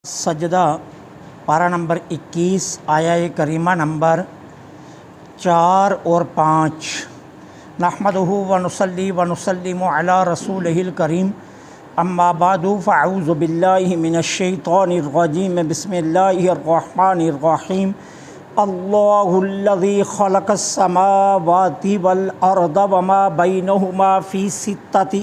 سجدہ پارہ نمبر 21 آیہ کریمہ نمبر 4 اور 5۔ نحمدہ ونصلی ونسلم علی رسولہ الکریم، اما بعد فاعوذ باللہ من الشیطان الرجیم، بسم اللہ الرحمن الرحیم۔ اللہ الذی خلق السماوات والارض وما بینہما فی ستۃ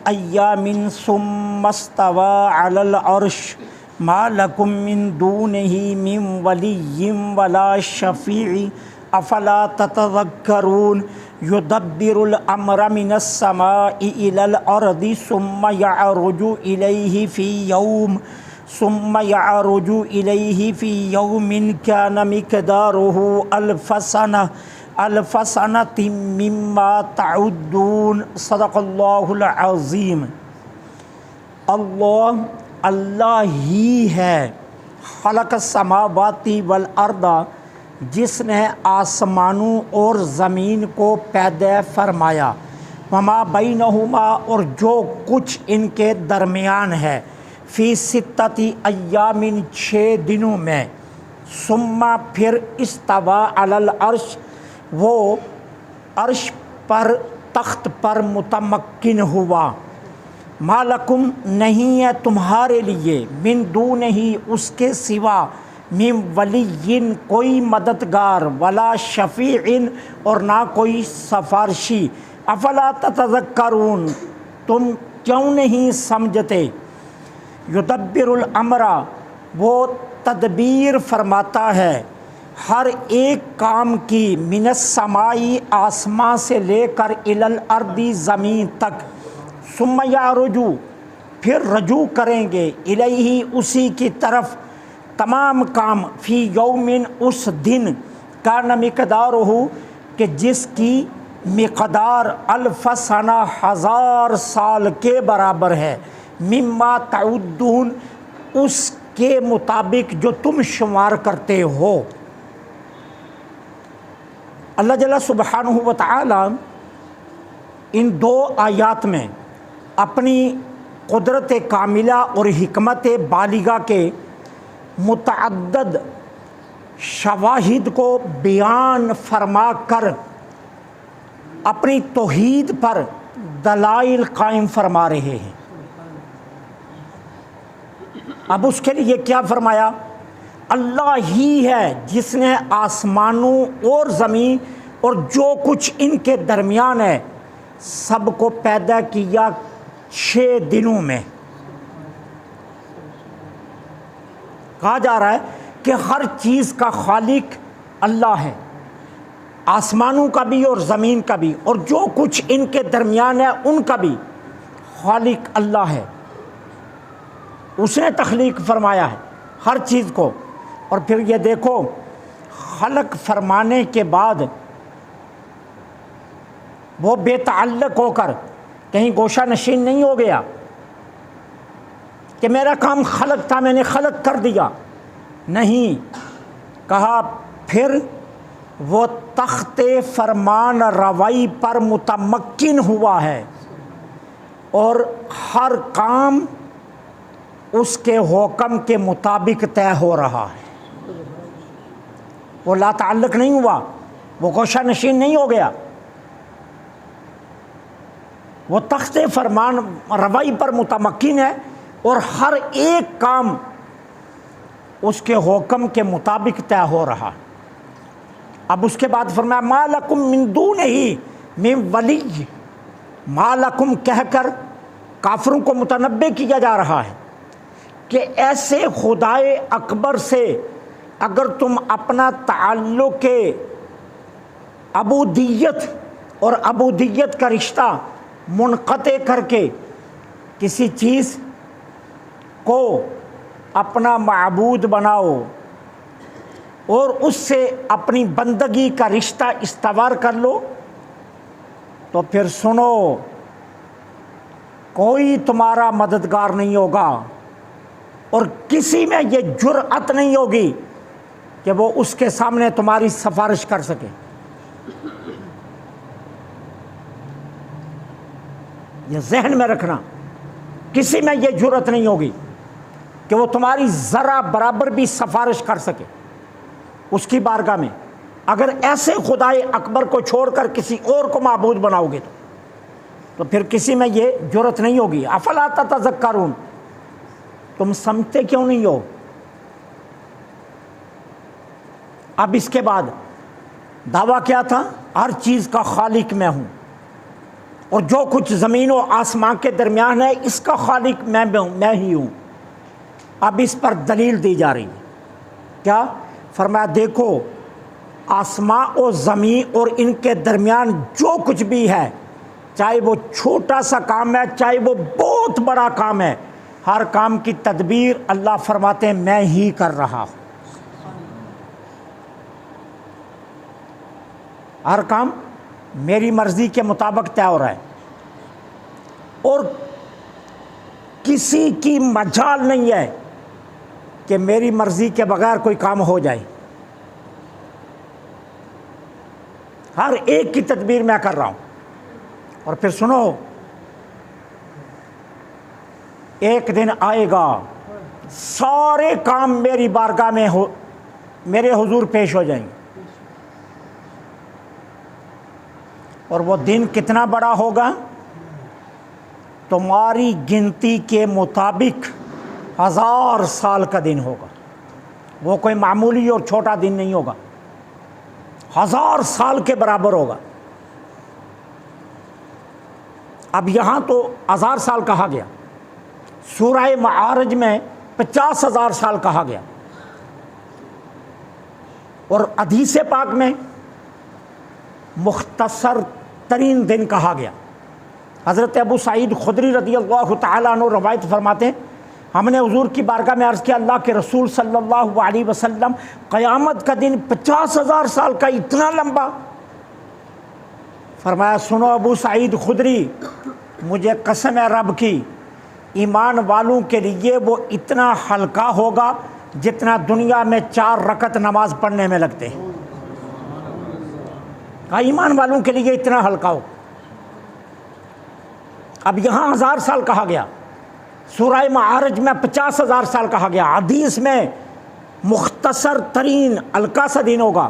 ایام ثم استوى علی العرش ما لکم من دونہ من ولی ولا شفیع افلا تتذکرون۔ یدبر الامر من السماء الی الارض ثم یعرج الیہ فی یوم کان مقدارہ الف سنۃ مما تعدون۔ صدق اللہ العظیم۔ اللہ ہی ہے خلق السماوات والارض، جس نے آسمانوں اور زمین کو پیدا فرمایا، وما بینہما اور جو کچھ ان کے درمیان ہے، فی ستۃ ایام 6 دنوں میں، ثم پھر استویٰ علی العرش وہ عرش پر تخت پر متمکن ہوا، ما لکم نہیں ہے تمہارے لیے، من دونہ اس کے سوا، من ولی کوئی مددگار، ولا شفیع اور نہ کوئی سفارشی، افلا تتذکرون تم کیوں نہیں سمجھتے۔ یدبر الامر وہ تدبیر فرماتا ہے ہر ایک کام کی، من السمائی آسمان سے لے کر الی الارض زمین تک، ثم یعرج پھر رجوع کریں گے، الیہ اسی کی طرف تمام کام، فی یوم اس دن، کان مقدارہ کہ جس کی مقدار الف سنہ 1000 سال کے برابر ہے، مما تعدون اس کے مطابق جو تم شمار کرتے ہو۔ اللہ جل سبحانہ و تعالی ان 2 آیات میں اپنی قدرت کاملہ اور حکمت بالغہ کے متعدد شواہد کو بیان فرما کر اپنی توحید پر دلائل قائم فرما رہے ہیں۔ اب اس کے لیے کیا فرمایا؟ اللہ ہی ہے جس نے آسمانوں اور زمین اور جو کچھ ان کے درمیان ہے سب کو پیدا کیا 6 دنوں میں۔ کہا جا رہا ہے کہ ہر چیز کا خالق اللہ ہے، آسمانوں کا بھی اور زمین کا بھی، اور جو کچھ ان کے درمیان ہے ان کا بھی خالق اللہ ہے۔ اس نے تخلیق فرمایا ہے ہر چیز کو۔ اور پھر یہ دیکھو، خلق فرمانے کے بعد وہ بے تعلق ہو کر کہیں گوشہ نشین نہیں ہو گیا کہ میرا کام خلق تھا میں نے خلق کر دیا، نہیں، کہا پھر وہ تخت فرمان روائی پر متمکن ہوا ہے اور ہر کام اس کے حکم کے مطابق طے ہو رہا ہے۔ وہ لا تعلق نہیں ہوا، وہ گوشہ نشین نہیں ہو گیا، وہ تخت فرمان روائی پر متمکن ہے اور ہر ایک کام اس کے حکم کے مطابق طے ہو رہا ہے۔ اب اس کے بعد فرمایا ما لکم من دونہ من ولی، ما لکم کہہ کر کافروں کو متنبہ کیا جا رہا ہے کہ ایسے خدائے اکبر سے اگر تم اپنا تعلق عبودیت اور عبودیت کا رشتہ منقطع کر کے کسی چیز کو اپنا معبود بناؤ اور اس سے اپنی بندگی کا رشتہ استوار کر لو، تو پھر سنو، کوئی تمہارا مددگار نہیں ہوگا اور کسی میں یہ جرأت نہیں ہوگی کہ وہ اس کے سامنے تمہاری سفارش کر سکے۔ یہ ذہن میں رکھنا۔ کسی میں یہ جرت نہیں ہوگی کہ وہ تمہاری ذرہ برابر بھی سفارش کر سکے اس کی بارگاہ میں، اگر ایسے خدائے اکبر کو چھوڑ کر کسی اور کو معبود بناؤ گے تو پھر کسی میں یہ جرت نہیں ہوگی۔ افلا تتذکرون، تم سمجھتے کیوں نہیں ہو؟ اب اس کے بعد دعویٰ کیا تھا؟ ہر چیز کا خالق میں ہوں، اور جو کچھ زمین و آسمان کے درمیان ہے اس کا خالق میں ہی ہوں۔ اب اس پر دلیل دی جا رہی ہے، کیا؟ فرمایا دیکھو آسمان و زمین اور ان کے درمیان جو کچھ بھی ہے، چاہے وہ چھوٹا سا کام ہے چاہے وہ بہت بڑا کام ہے، ہر کام کی تدبیر اللہ فرماتے ہیں میں ہی کر رہا ہوں۔ ہر کام میری مرضی کے مطابق طے ہو رہا ہے، اور کسی کی مجال نہیں ہے کہ میری مرضی کے بغیر کوئی کام ہو جائے۔ ہر ایک کی تدبیر میں کر رہا ہوں۔ اور پھر سنو، ایک دن آئے گا سارے کام میری بارگاہ میں میرے حضور پیش ہو جائیں گے، اور وہ دن کتنا بڑا ہوگا؟ تمہاری گنتی کے مطابق 1000 سال کا دن ہوگا۔ وہ کوئی معمولی اور چھوٹا دن نہیں ہوگا، 1000 سال کے برابر ہوگا۔ اب یہاں تو 1000 سال کہا گیا، سورہ معارج میں 50,000 سال کہا گیا، اور حدیث پاک میں مختصر ترین دن کہا گیا۔ حضرت ابو سعید خدری رضی اللہ تعالیٰ عنہ روایت فرماتے ہیں، ہم نے حضور کی بارگاہ میں عرض کیا اللہ کے رسول صلی اللہ علیہ وسلم قیامت کا دن 50,000 سال کا اتنا لمبا؟ فرمایا سنو ابو سعید خدری، مجھے قسم ہے رب کی، ایمان والوں کے لیے وہ اتنا ہلکا ہوگا جتنا دنیا میں 4 رکعت نماز پڑھنے میں لگتے ہیں۔ ایمان والوں کے لیے اتنا ہلکا ہو۔ اب یہاں 1000 سال کہا گیا، سورہ معارج میں 50,000 سال کہا گیا، حدیث میں مختصر ترین ہلکا سا دن ہوگا۔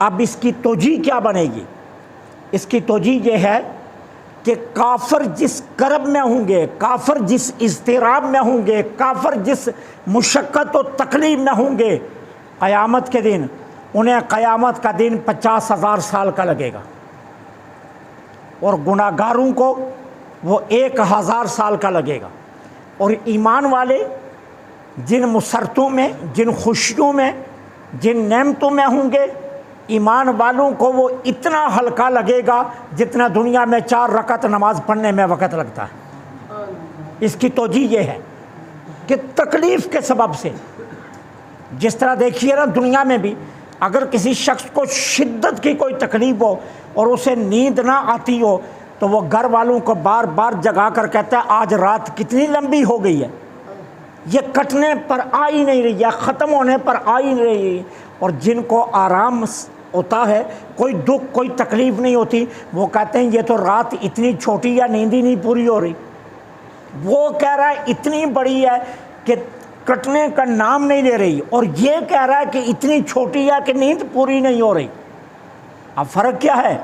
اب اس کی توجیہ کیا بنے گی؟ اس کی توجیہ یہ ہے کہ کافر جس کرب میں ہوں گے، کافر جس اضطراب میں ہوں گے، کافر جس مشقت و تکلیف میں ہوں گے، قیامت کے دن انہیں قیامت کا دن 50,000 سال کا لگے گا، اور گناہگاروں کو وہ 1,000 سال کا لگے گا۔ اور ایمان والے جن مسرتوں میں، جن خوشیوں میں، جن نعمتوں میں ہوں گے، ایمان والوں کو وہ اتنا ہلکا لگے گا جتنا دنیا میں 4 رکعت نماز پڑھنے میں وقت لگتا ہے۔ اس کی توجیہ یہ ہے کہ تکلیف کے سبب سے، جس طرح دیکھیے نا دنیا میں بھی اگر کسی شخص کو شدت کی کوئی تکلیف ہو اور اسے نیند نہ آتی ہو تو وہ گھر والوں کو بار بار جگا کر کہتا ہے آج رات کتنی لمبی ہو گئی ہے، یہ کٹنے پر آ ہی نہیں رہی ہے، ختم ہونے پر آ ہی نہیں رہی ہے۔ اور جن کو آرام ہوتا ہے، کوئی دکھ کوئی تکلیف نہیں ہوتی، وہ کہتے ہیں یہ تو رات اتنی چھوٹی ہے نیند ہی نہیں پوری ہو رہی۔ وہ کہہ رہا ہے اتنی بڑی ہے کہ کٹنے کا نام نہیں لے رہی، اور یہ کہہ رہا ہے کہ اتنی چھوٹی ہے کہ نیند پوری نہیں ہو رہی۔ اب فرق کیا ہے؟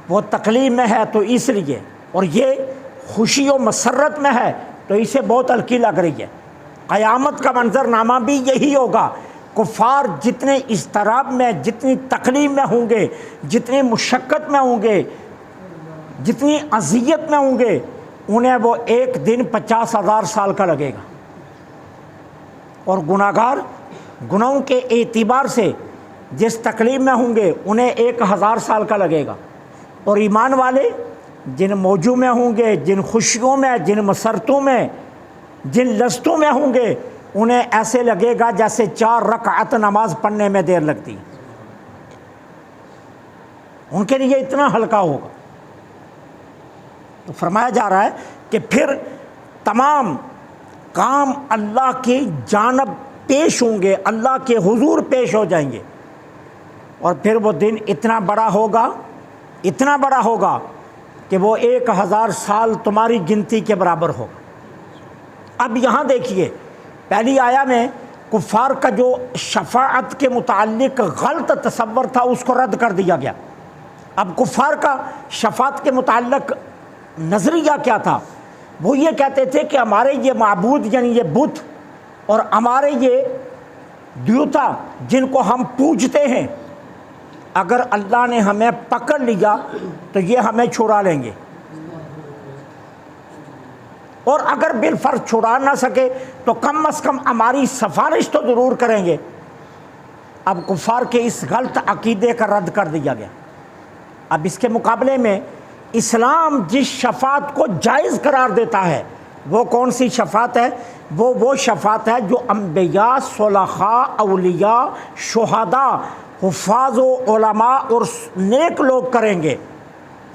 وہ تکلیف میں ہے تو اس لیے، اور یہ خوشی و مسرت میں ہے تو اسے بہت ہلکی لگ رہی ہے۔ قیامت کا منظرنامہ بھی یہی ہوگا۔ کفار جتنے اضطراب میں، جتنی تکلیف میں ہوں گے، جتنی مشقت میں ہوں گے، جتنی اذیت میں ہوں گے، انہیں وہ ایک دن 50,000 سال کا لگے گا۔ اور گناہگار گناہوں کے اعتبار سے جس تکلیف میں ہوں گے انہیں 1,000 سال کا لگے گا، اور ایمان والے جن موجوں میں ہوں گے، جن خوشیوں میں، جن مسرتوں میں، جن لذتوں میں ہوں گے، انہیں ایسے لگے گا جیسے 4 رکعت نماز پڑھنے میں دیر لگتی، ان کے لیے اتنا ہلکا ہوگا۔ تو فرمایا جا رہا ہے کہ پھر تمام کام اللہ کی جانب پیش ہوں گے، اللہ کے حضور پیش ہو جائیں گے، اور پھر وہ دن اتنا بڑا ہوگا، اتنا بڑا ہوگا کہ وہ 1,000 سال تمہاری گنتی کے برابر ہوگا۔ اب یہاں دیکھیے پہلی آیا میں کفار کا جو شفاعت کے متعلق غلط تصور تھا اس کو رد کر دیا گیا۔ اب کفار کا شفاعت کے متعلق نظریہ کیا تھا؟ وہ یہ کہتے تھے کہ ہمارے یہ معبود یعنی یہ بت اور ہمارے یہ دیوتا جن کو ہم پوجتے ہیں، اگر اللہ نے ہمیں پکڑ لیا تو یہ ہمیں چھڑا لیں گے، اور اگر بالفرض چھڑا نہ سکے تو کم از کم ہماری سفارش تو ضرور کریں گے۔ اب کفار کے اس غلط عقیدے کا رد کر دیا گیا۔ اب اس کے مقابلے میں اسلام جس شفاعت کو جائز قرار دیتا ہے وہ کون سی شفاعت ہے؟ وہ شفاعت ہے جو انبیاء، صلحاء، اولیاء، شہداء، حفاظ و علماء اور نیک لوگ کریں گے،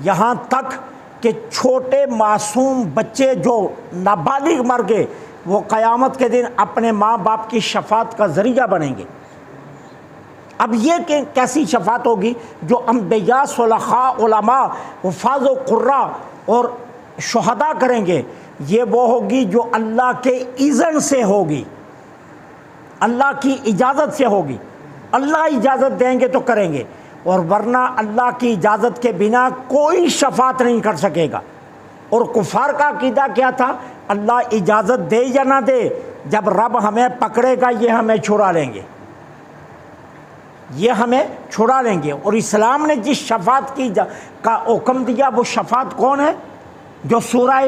یہاں تک کہ چھوٹے معصوم بچے جو نابالغ مر گئے وہ قیامت کے دن اپنے ماں باپ کی شفاعت کا ذریعہ بنیں گے۔ اب یہ کیسی شفاعت ہوگی؟ جو انبیاء، صلحاء، علماء، حفاظ و قراء اور شہداء کریں گے، یہ وہ ہوگی جو اللہ کے اذن سے ہوگی، اللہ کی اجازت سے ہوگی۔ اللہ اجازت دیں گے تو کریں گے، اور ورنہ اللہ کی اجازت کے بنا کوئی شفاعت نہیں کر سکے گا۔ اور کفار کا عقیدہ کیا تھا؟ اللہ اجازت دے یا نہ دے، جب رب ہمیں پکڑے گا یہ ہمیں چھڑا لیں گے، یہ ہمیں چھڑا لیں گے۔ اور اسلام نے جس شفاعت کا حکم دیا وہ شفاعت کون ہے؟ جو سورہ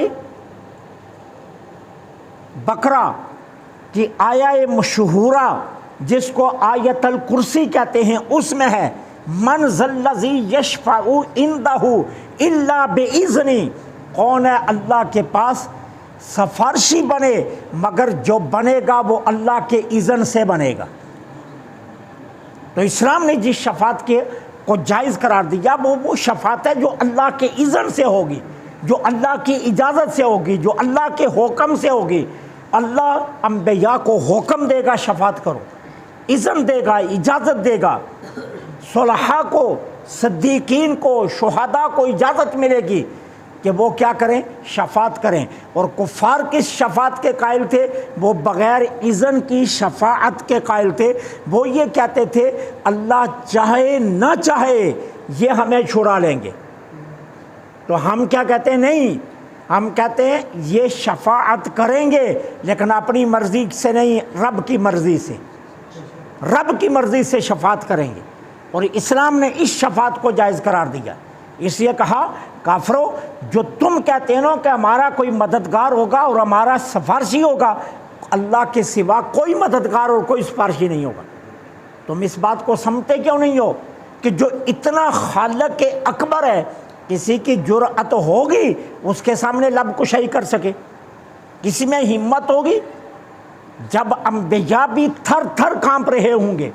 بقرہ کی آیہ مشہورہ جس کو آیت الکرسی کہتے ہیں اس میں ہے، من ذا الذی یشفع عندہ الا باذنہ، کون ہے اللہ کے پاس سفارشی بنے مگر جو بنے گا وہ اللہ کے اذن سے بنے گا۔ تو اسلام نے جس شفاعت کو جائز قرار دیا وہ شفاعت ہے جو اللہ کے اذن سے ہوگی، جو اللہ کی اجازت سے ہوگی، جو اللہ کے حکم سے ہوگی۔ اللہ انبیاء کو حکم دے گا شفاعت کرو، اذن دے گا، اجازت دے گا، صلحاء کو، صدیقین کو، شہداء کو اجازت ملے گی کہ وہ کیا کریں؟ شفاعت کریں۔ اور کفار کس شفاعت کے قائل تھے؟ وہ بغیر اذن کی شفاعت کے قائل تھے۔ وہ یہ کہتے تھے اللہ چاہے نہ چاہے یہ ہمیں چھڑا لیں گے۔ تو ہم کیا کہتے ہیں؟ نہیں، ہم کہتے ہیں یہ شفاعت کریں گے لیکن اپنی مرضی سے نہیں، رب کی مرضی سے، رب کی مرضی سے شفاعت کریں گے۔ اور اسلام نے اس شفاعت کو جائز قرار دیا، اس لیے کہا کافرو جو تم کہتے ہو کہ ہمارا کوئی مددگار ہوگا اور ہمارا سفارشی ہوگا، اللہ کے سوا کوئی مددگار اور کوئی سفارشی نہیں ہوگا۔ تم اس بات کو سمجھتے کیوں نہیں ہو کہ جو اتنا خالق اکبر ہے کسی کی جرأت ہوگی اس کے سامنے لب کشائی کر سکے؟ کسی میں ہمت ہوگی؟ جب انبیاء بھی تھر تھر کانپ رہے ہوں گے،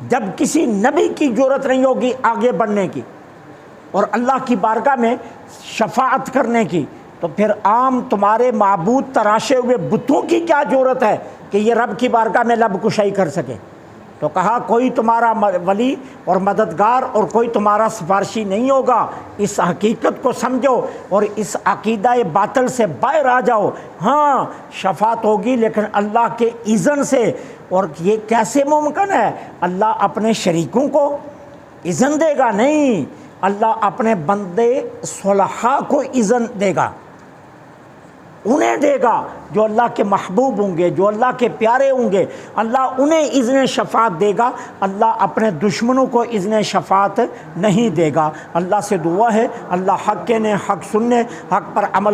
جب کسی نبی کی جرأت نہیں ہوگی آگے بڑھنے کی اور اللہ کی بارگاہ میں شفاعت کرنے کی، تو پھر عام تمہارے معبود تراشے ہوئے بتوں کی کیا جرأت ہے کہ یہ رب کی بارگاہ میں لب کشائی کر سکے؟ تو کہا کوئی تمہارا ولی اور مددگار اور کوئی تمہارا سفارشی نہیں ہوگا۔ اس حقیقت کو سمجھو اور اس عقیدہ باطل سے باہر آ جاؤ۔ ہاں شفاعت ہوگی لیکن اللہ کے اذن سے، اور یہ کیسے ممکن ہے؟ اللہ اپنے شریکوں کو اذن دے گا؟ نہیں، اللہ اپنے بندے صلحاء کو اذن دے گا، انہیں دے گا جو اللہ کے محبوب ہوں گے، جو اللہ کے پیارے ہوں گے، اللہ انہیں اذن شفاعت دے گا۔ اللہ اپنے دشمنوں کو اذن شفاعت نہیں دے گا۔ اللہ سے دعا ہے اللہ حق کے نے حق سننے، حق پر عمل